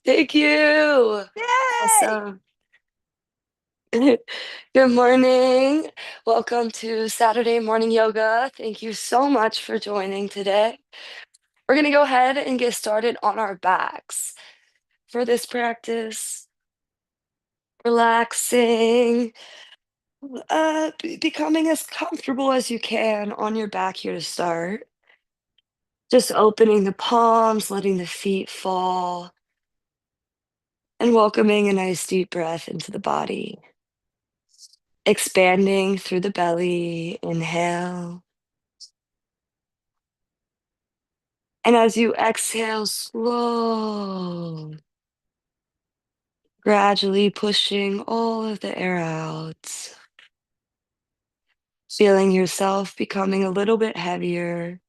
Thank you. Yay! Awesome. Good morning. Welcome to Saturday morning yoga. Thank you so much for joining today. We're going to go ahead and get started on our backs. For this practice, relaxing, becoming as comfortable as you can on your back here to start. Just opening the palms, letting the feet fall, and welcoming a nice deep breath into the body. Expanding through the belly, inhale. And as you exhale, slow, gradually pushing all of the air out. Feeling yourself becoming a little bit heavier,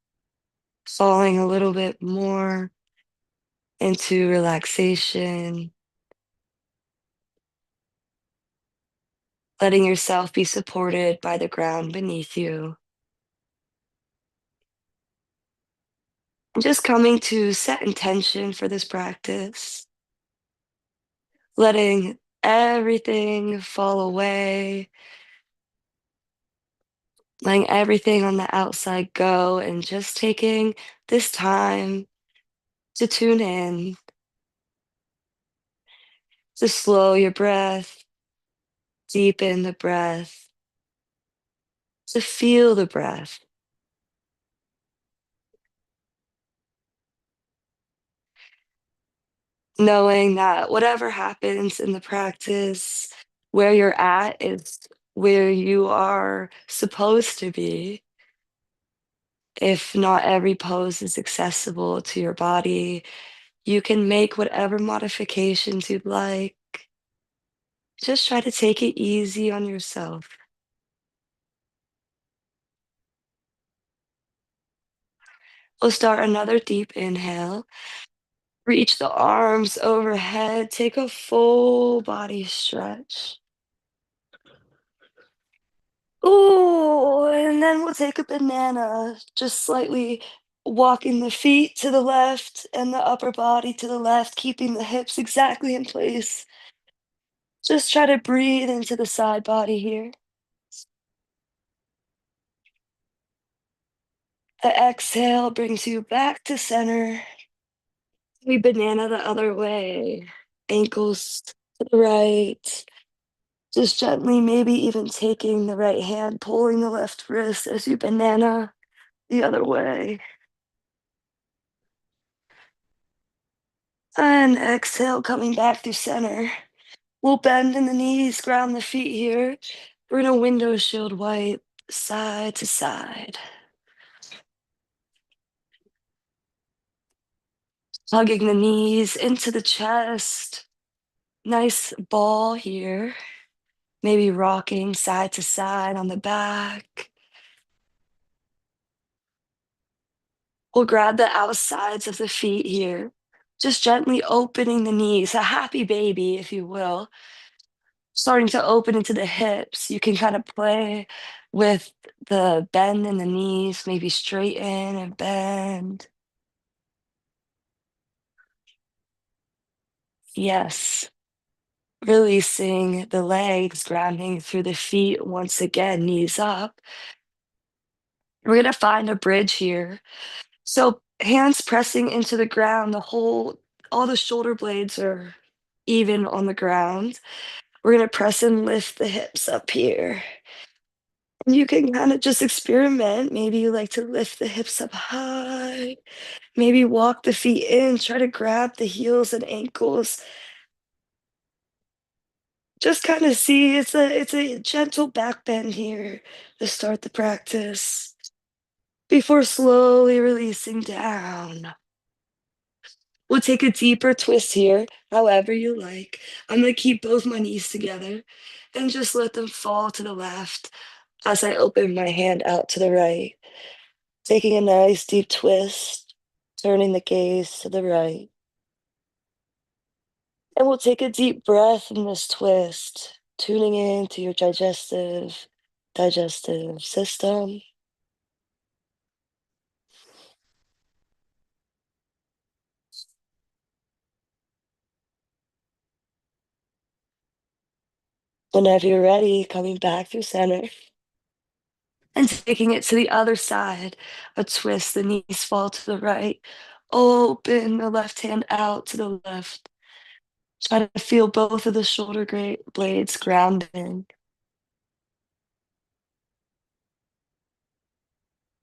falling a little bit more into relaxation, letting yourself be supported by the ground beneath you. And just coming to set intention for this practice, letting everything fall away, letting everything on the outside go, and just taking this time to tune in, to slow your breath, deepen the breath, to feel the breath, knowing that whatever happens in the practice, where you're at is where you are supposed to be. If not every pose is accessible to your body, you can make whatever modifications you'd like. Just try to take it easy on yourself. We'll start another deep inhale. Reach the arms overhead. Take a full body stretch. Ooh, and then we'll take a banana, just slightly walking the feet to the left and the upper body to the left, keeping the hips exactly in place. Just try to breathe into the side body here. The exhale brings you back to center. We banana the other way. Ankles to the right. Just gently, maybe even taking the right hand, pulling the left wrist as you banana the other way. And exhale, coming back through center. We'll bend in the knees, ground the feet here. We're gonna window shield wipe side to side. Hugging the knees into the chest. Nice ball here. Maybe rocking side to side on the back. We'll grab the outsides of the feet here, just gently opening the knees, a happy baby, if you will. Starting to open into the hips. You can kind of play with the bend in the knees, maybe straighten and bend. Yes. Releasing the legs, grounding through the feet once again, knees up. We're going to find a bridge here. So hands pressing into the ground, all the shoulder blades are even on the ground. We're gonna press and lift the hips up here. And you can kind of just experiment. Maybe you like to lift the hips up high. Maybe walk the feet in, try to grab the heels and ankles. Just kind of see it's a gentle back bend here to start the practice before slowly releasing down. We'll take a deeper twist here, however you like. I'm gonna keep both my knees together and just let them fall to the left as I open my hand out to the right, taking a nice deep twist, turning the gaze to the right. And we'll take a deep breath in this twist, tuning into your digestive system. Whenever you're ready, coming back through center and taking it to the other side. A twist, the knees fall to the right. Open the left hand out to the left. Try to feel both of the shoulder blades grounding.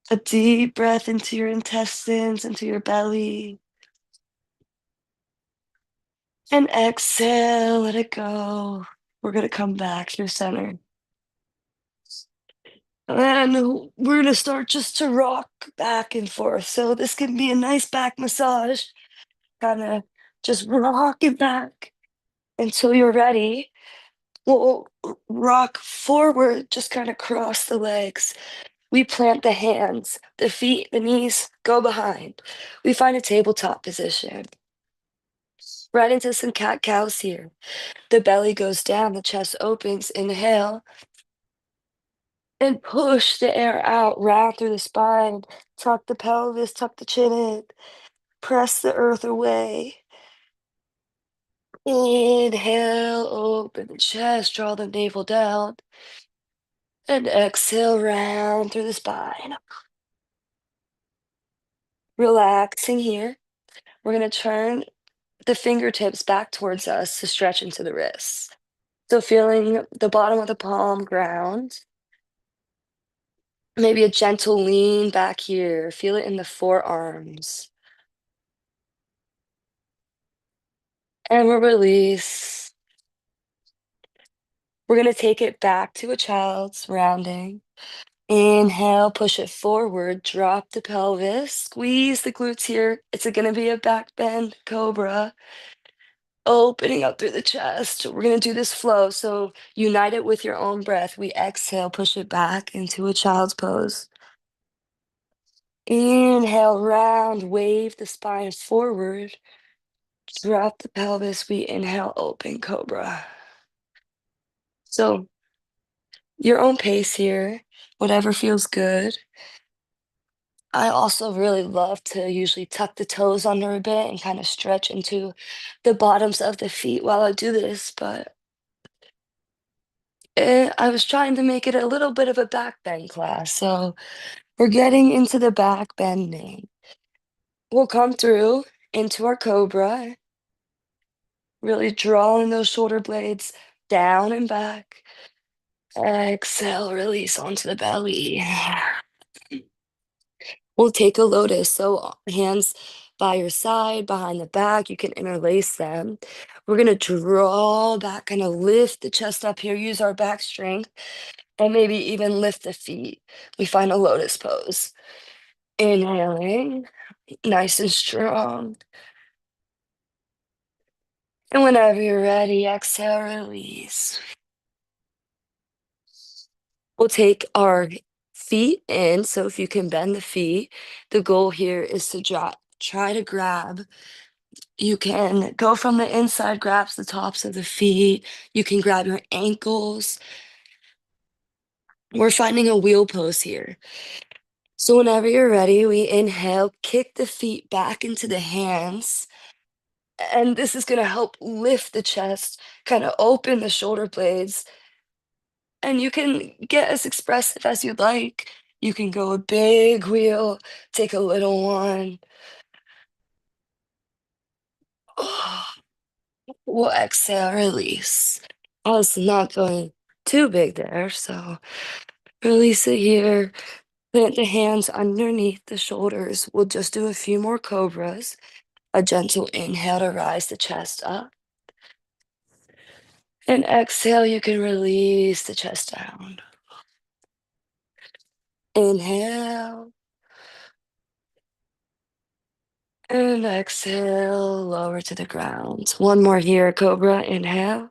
A deep breath into your intestines, into your belly. And exhale, let it go. We're going to come back to center. And we're going to start just to rock back and forth. So this can be a nice back massage. Kind of just rock it back until you're ready. We'll rock forward, just kind of cross the legs. We plant the hands, the feet, the knees go behind. We find a tabletop position. Right into some cat-cows here. The belly goes down, the chest opens. Inhale and push the air out, round through the spine. Tuck the pelvis, tuck the chin in. Press the earth away. Inhale, open the chest, draw the navel down. And exhale, round through the spine. Relaxing here. We're going to turn the fingertips back towards us to stretch into the wrists. So feeling the bottom of the palm ground. Maybe a gentle lean back here. Feel it in the forearms. And we'll release. We're going to take it back to a child's rounding. Inhale, push it forward, drop the pelvis, squeeze the glutes here. It's going to be a back bend cobra. Opening up through the chest. We're going to do this flow. So unite it with your own breath. We exhale, push it back into a child's pose. Inhale, round, wave the spine forward. Drop the pelvis. We inhale, open cobra. So your own pace here, whatever feels good. I also really love to usually tuck the toes under a bit and kind of stretch into the bottoms of the feet while I do this, but I was trying to make it a little bit of a back bend class. So we're getting into the back bending. We'll come through into our cobra, really drawing those shoulder blades down and back. Exhale, release onto the belly. We'll take a lotus. So hands by your side, behind the back, you can interlace them. We're going to draw back, kind of lift the chest up here, use our back strength, and maybe even lift the feet. We find a lotus pose. Inhaling, nice and strong. And whenever you're ready, exhale, release. We'll take our feet in. So if you can bend the feet, the goal here is to try to grab. You can go from the inside, grabs the tops of the feet. You can grab your ankles. We're finding a wheel pose here. So whenever you're ready, we inhale, kick the feet back into the hands. And this is going to help lift the chest, kind of open the shoulder blades. And you can get as expressive as you'd like. You can go a big wheel, take a little one. We'll exhale, release. I was not going too big there, so release it here. Plant the hands underneath the shoulders. We'll just do a few more cobras. A gentle inhale to rise the chest up. And exhale, you can release the chest down. Inhale. And exhale, lower to the ground. One more here, cobra. Inhale.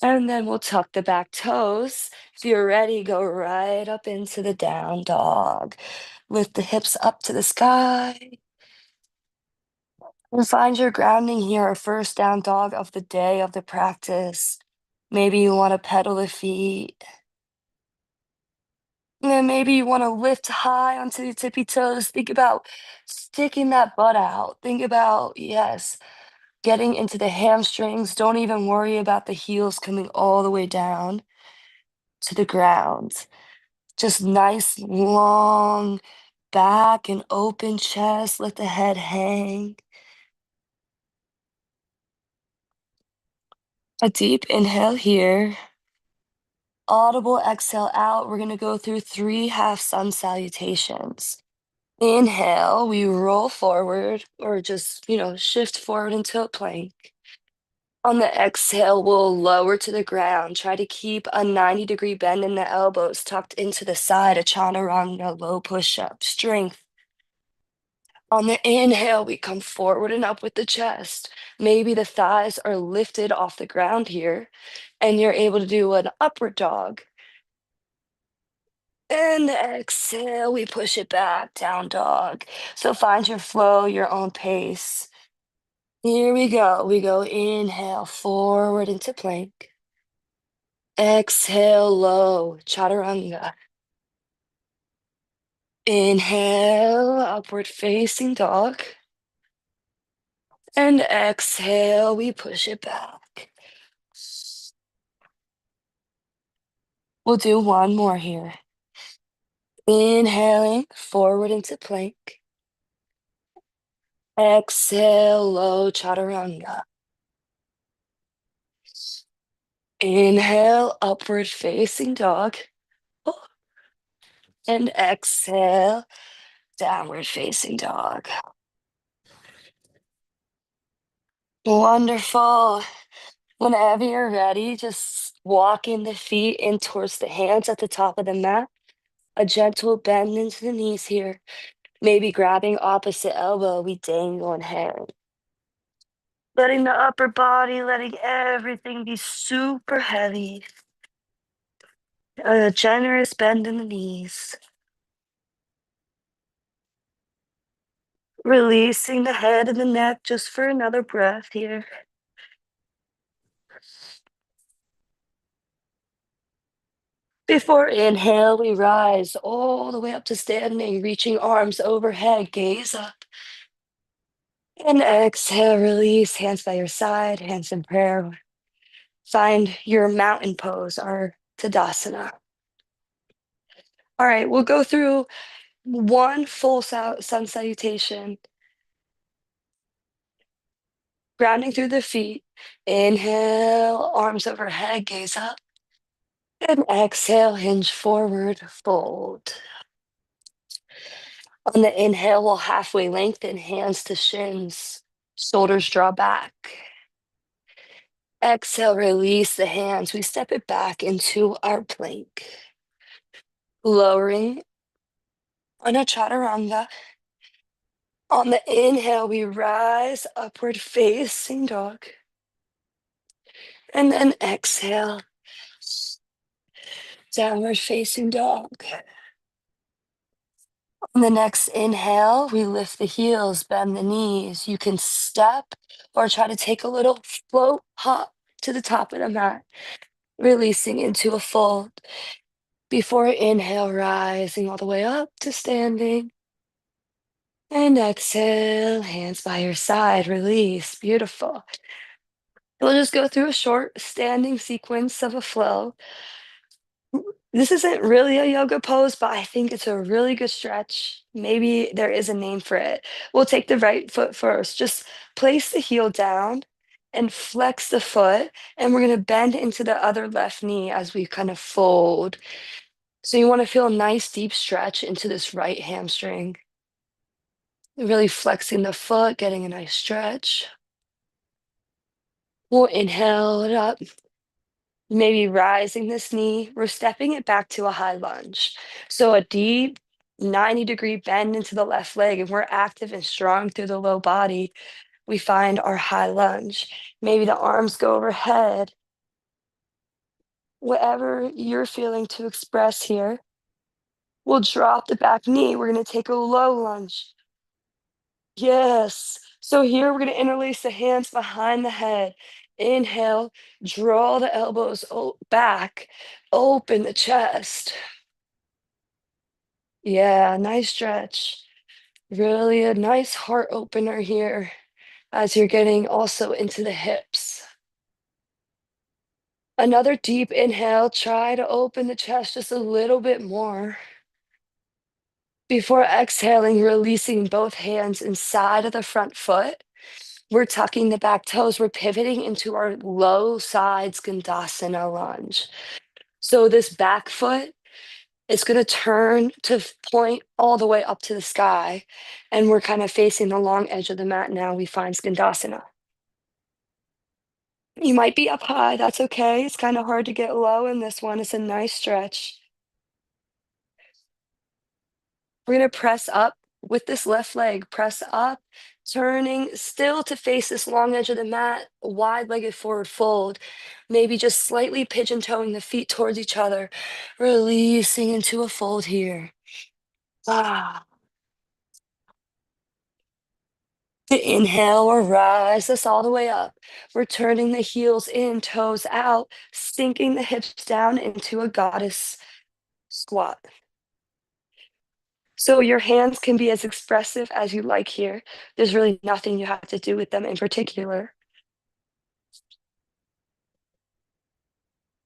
And then we'll tuck the back toes. If you're ready, go right up into the down dog. Lift the hips up to the sky. And find your grounding here, our first down dog of the day of the practice. Maybe you want to pedal the feet. And then maybe you want to lift high onto your tippy toes. Think about sticking that butt out. Think about, yes, getting into the hamstrings. Don't even worry about the heels coming all the way down to the ground. Just nice, long back and open chest. Let the head hang. A deep inhale here. Audible exhale out. We're going to go through 3 half sun salutations. Inhale, we roll forward or just, shift forward into a plank. On the exhale, we'll lower to the ground. Try to keep a 90-degree bend in the elbows tucked into the side, a chaturanga low push-up. Strength. On the inhale, we come forward and up with the chest. Maybe the thighs are lifted off the ground here, and you're able to do an upward dog. And exhale, we push it back, down dog. So find your flow, your own pace. Here we go. We go inhale, forward into plank. Exhale, low, chaturanga. Inhale, upward facing dog. And exhale, we push it back. We'll do one more here. Inhaling, forward into plank. Exhale, low, chaturanga. Inhale, upward facing dog. Oh, and exhale, downward facing dog. Wonderful. Whenever you're ready, just walking the feet in towards the hands at the top of the mat. A gentle bend into the knees here. Maybe grabbing opposite elbow, we dangle and hang. Letting the upper body, letting everything be super heavy. A generous bend in the knees. Releasing the head and the neck just for another breath here. Before inhale, we rise all the way up to standing, reaching arms overhead, gaze up. And exhale, release, hands by your side, hands in prayer. Find your mountain pose or Tadasana. All right, we'll go through one full sun salutation, grounding through the feet. Inhale, arms overhead, gaze up. And exhale, hinge forward, fold. On the inhale, we'll halfway lengthen, hands to shins, shoulders draw back. Exhale, release the hands. We step it back into our plank. Lowering on a chaturanga. On the inhale, we rise, upward facing dog. And then exhale, downward facing dog. On the next inhale, we lift the heels, bend the knees. You can step or try to take a little float hop to the top of the mat, releasing into a fold. Before inhale, rising all the way up to standing. And exhale, hands by your side, release. Beautiful. We'll just go through a short standing sequence of a flow. This isn't really a yoga pose, but I think it's a really good stretch. Maybe there is a name for it. We'll take the right foot first. Just place the heel down and flex the foot. And we're going to bend into the other left knee as we kind of fold. So you want to feel a nice deep stretch into this right hamstring. Really flexing the foot, getting a nice stretch. We'll inhale it up. Maybe rising this knee, we're stepping it back to a high lunge. So a deep 90-degree bend into the left leg, and we're active and strong through the low body. We find our high lunge. Maybe the arms go overhead. Whatever you're feeling to express here. We'll drop the back knee. We're going to take a low lunge. Yes. So here we're going to interlace the hands behind the head. Inhale, draw the elbows back, open the chest. Yeah, nice stretch. Really a nice heart opener here. as you're getting also into the hips. Another deep inhale, try to open the chest just a little bit more. Before exhaling, releasing both hands inside of the front foot. We're tucking the back toes. We're pivoting into our low side Skandasana lunge. So this back foot is going to turn to point all the way up to the sky. And we're kind of facing the long edge of the mat now. We find Skandasana. You might be up high. That's okay. It's kind of hard to get low in this one. It's a nice stretch. We're going to press up with this left leg. Press up, turning still to face this long edge of the mat, wide-legged forward fold. Maybe just slightly pigeon-toeing the feet towards each other, releasing into a fold here. Ah. To inhale or rise us all the way up. We're turning the heels in, toes out, sinking the hips down into a goddess squat. So your hands can be as expressive as you like here. There's really nothing you have to do with them in particular.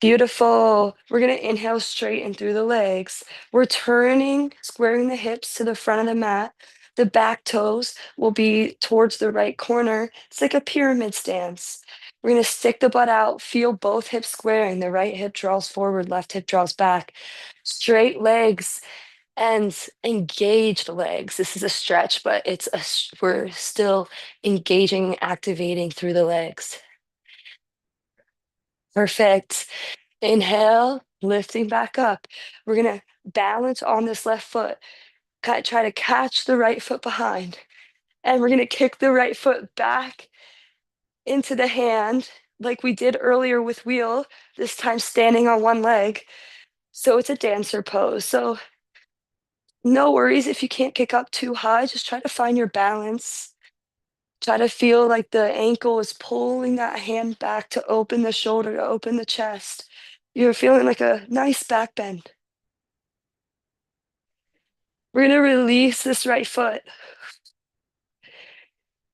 Beautiful. We're going to inhale straight in through the legs. We're turning, squaring the hips to the front of the mat. The back toes will be towards the right corner. It's like a pyramid stance. We're going to stick the butt out, feel both hips squaring. The right hip draws forward, left hip draws back. Straight legs and engaged legs. This is a stretch, but we're still engaging, activating through the legs. Perfect. Inhale, lifting back up. We're going to balance on this left foot. Try to catch the right foot behind. And we're going to kick the right foot back into the hand like we did earlier with wheel, this time standing on one leg. So it's a dancer pose. So no worries if you can't kick up too high. Just try to find your balance. Try to feel like the ankle is pulling that hand back to open the shoulder, to open the chest. You're feeling like a nice back bend. We're gonna release this right foot.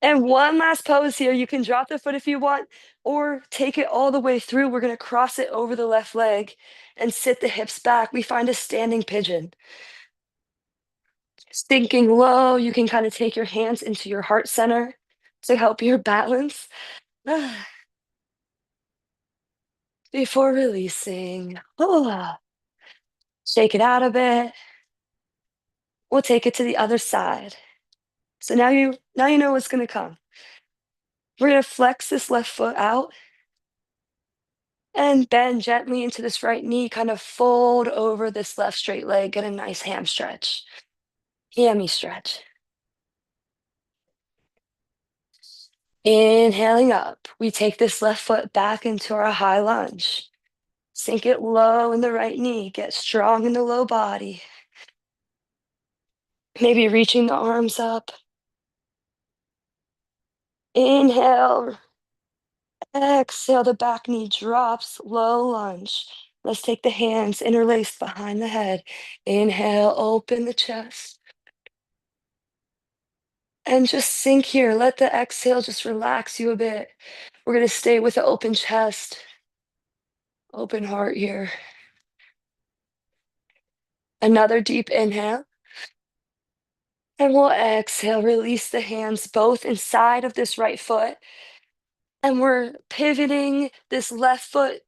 And one last pose here. You can drop the foot if you want, or take it all the way through. We're gonna cross it over the left leg and sit the hips back. We find a standing pigeon. Sinking low, you can kind of take your hands into your heart center to help your balance. Before releasing. Shake it out a bit. We'll take it to the other side. So now you know what's gonna come. We're gonna flex this left foot out and bend gently into this right knee, kind of fold over this left straight leg, get a nice ham stretch, hammy stretch. Inhaling up, we take this left foot back into our high lunge. Sink it low in the right knee, get strong in the low body. Maybe reaching the arms up. Inhale, exhale, the back knee drops, low lunge. Let's take the hands interlaced behind the head. Inhale, open the chest. And just sink here. Let the exhale just relax you a bit. We're going to stay with the open chest, open heart here. Another deep inhale. And we'll exhale, release the hands both inside of this right foot. And we're pivoting this left foot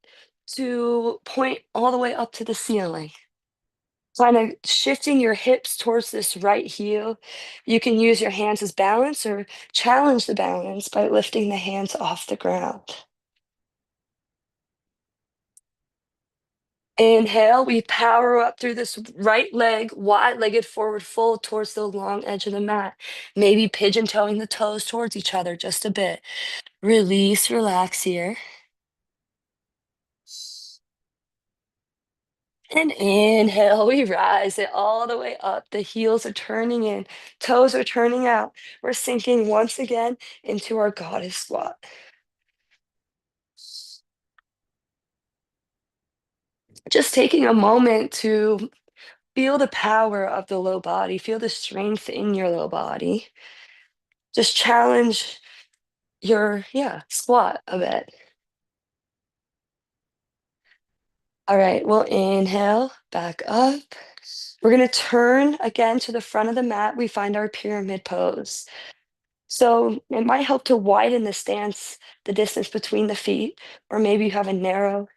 to point all the way up to the ceiling. Kind of shifting your hips towards this right heel. You can use your hands as balance or challenge the balance by lifting the hands off the ground. Inhale, we power up through this right leg, wide-legged forward fold towards the long edge of the mat. Maybe pigeon-toeing the toes towards each other just a bit. Release, relax here. And inhale, we rise it all the way up. The heels are turning in, toes are turning out. We're sinking once again into our goddess squat. Just taking a moment to feel the power of the low body, feel the strength in your low body. Just challenge your, yeah, squat a bit. All right, we'll inhale, back up. We're gonna turn again to the front of the mat. We find our pyramid pose. So it might help to widen the stance, the distance between the feet, or maybe you have a narrow,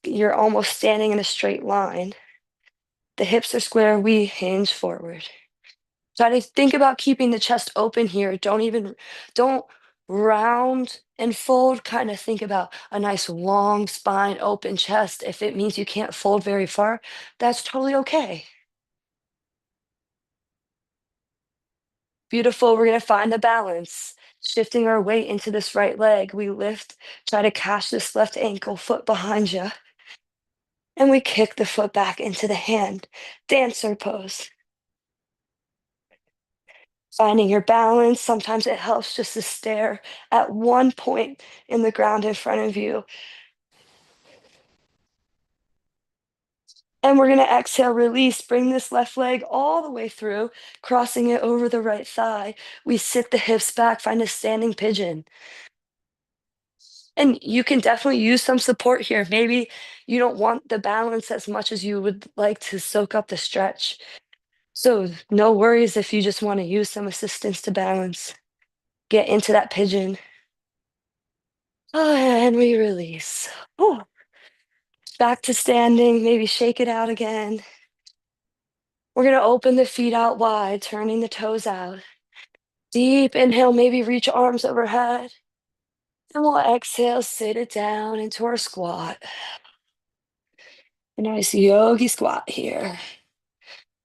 you're almost standing in a straight line. The hips are square, we hinge forward. Try to think about keeping the chest open here. Don't round and fold. Kind of think about a nice long spine, open chest. If it means you can't fold very far, that's totally okay. Beautiful. We're going to find the balance. Shifting our weight into this right leg. We lift, try to catch this left ankle, foot behind you, and we kick the foot back into the hand. Dancer pose. Finding your balance. Sometimes it helps just to stare at one point in the ground in front of you. And we're going to exhale, release, bring this left leg all the way through, crossing it over the right thigh. We sit the hips back, find a standing pigeon. And you can definitely use some support here. Maybe you don't want the balance as much as you would like to soak up the stretch. So, no worries if you just want to use some assistance to balance. Get into that pigeon. And we release. Oh, back to standing. Maybe shake it out again. We're going to open the feet out wide, turning the toes out. Deep inhale, maybe reach arms overhead. And we'll exhale, sit it down into our squat. A nice yogi squat here.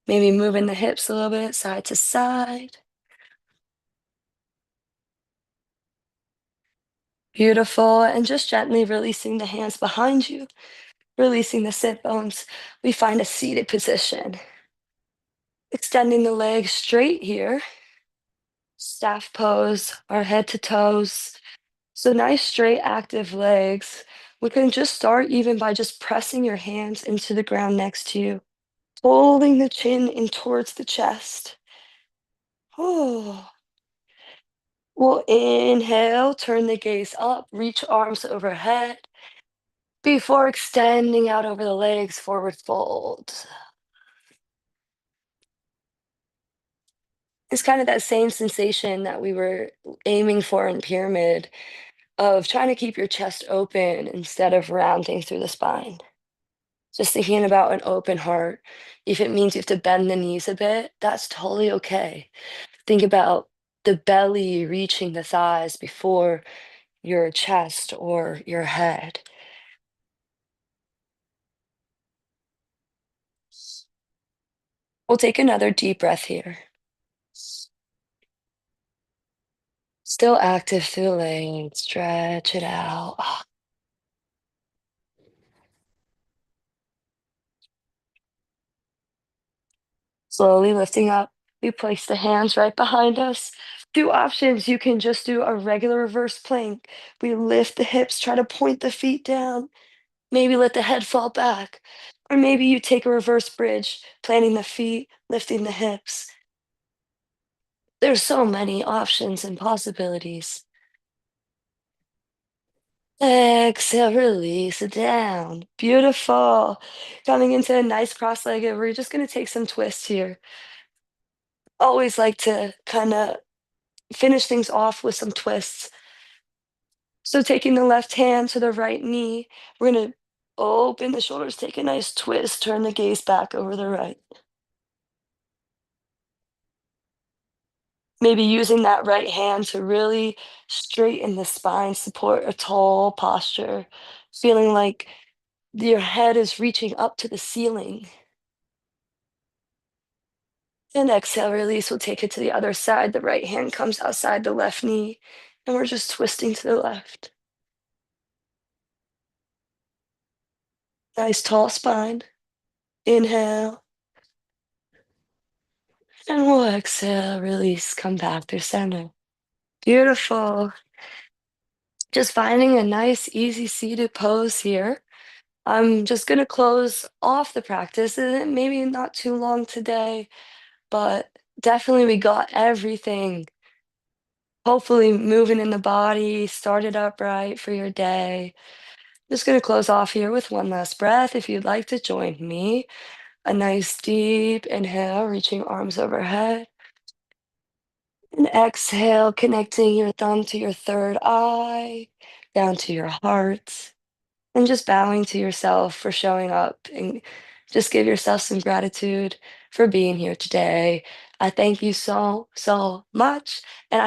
Maybe moving the hips a little bit side to side. Beautiful. And just gently releasing the hands behind you, releasing the sit bones. We find a seated position. Extending the legs straight here. Staff pose, our head to toes. So nice, straight, active legs. We can just start even by just pressing your hands into the ground next to you, folding the chin in towards the chest. Oh. We'll inhale, turn the gaze up, reach arms overhead before extending out over the legs, forward fold. It's kind of that same sensation that we were aiming for in pyramid of trying to keep your chest open instead of rounding through the spine. Just thinking about an open heart. If it means you have to bend the knees a bit, that's totally okay. Think about the belly reaching the thighs before your chest or your head. We'll take another deep breath here. Still active through the legs. Stretch it out. Slowly lifting up. We place the hands right behind us. Two options. You can just do a regular reverse plank. We lift the hips, try to point the feet down. Maybe let the head fall back. Or maybe you take a reverse bridge, planting the feet, lifting the hips. There's so many options and possibilities. Exhale, release it down. Beautiful. Coming into a nice cross-legged, we're just going to take some twists here. Always like to kind of finish things off with some twists. So taking the left hand to the right knee, we're going to open the shoulders, take a nice twist, turn the gaze back over the right. Maybe using that right hand to really straighten the spine, support a tall posture, feeling like your head is reaching up to the ceiling. And exhale, release. We'll take it to the other side. The right hand comes outside the left knee, and we're just twisting to the left. Nice tall spine. Inhale, and we'll exhale, release, come back to center. Beautiful. Just finding a nice, easy seated pose here. I'm just going to close off the practice, and maybe not too long today, but definitely we got everything hopefully moving in the body, started up right for your day. Just gonna close off here with one last breath. If you'd like to join me, a nice deep inhale, reaching arms overhead. And exhale, connecting your thumb to your third eye, down to your heart, and just bowing to yourself for showing up and just give yourself some gratitude for being here today. I thank you so, so much. And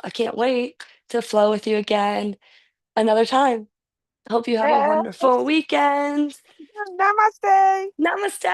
I can't wait to flow with you again another time. Hope you have a wonderful Yes. weekend. Namaste. Namaste.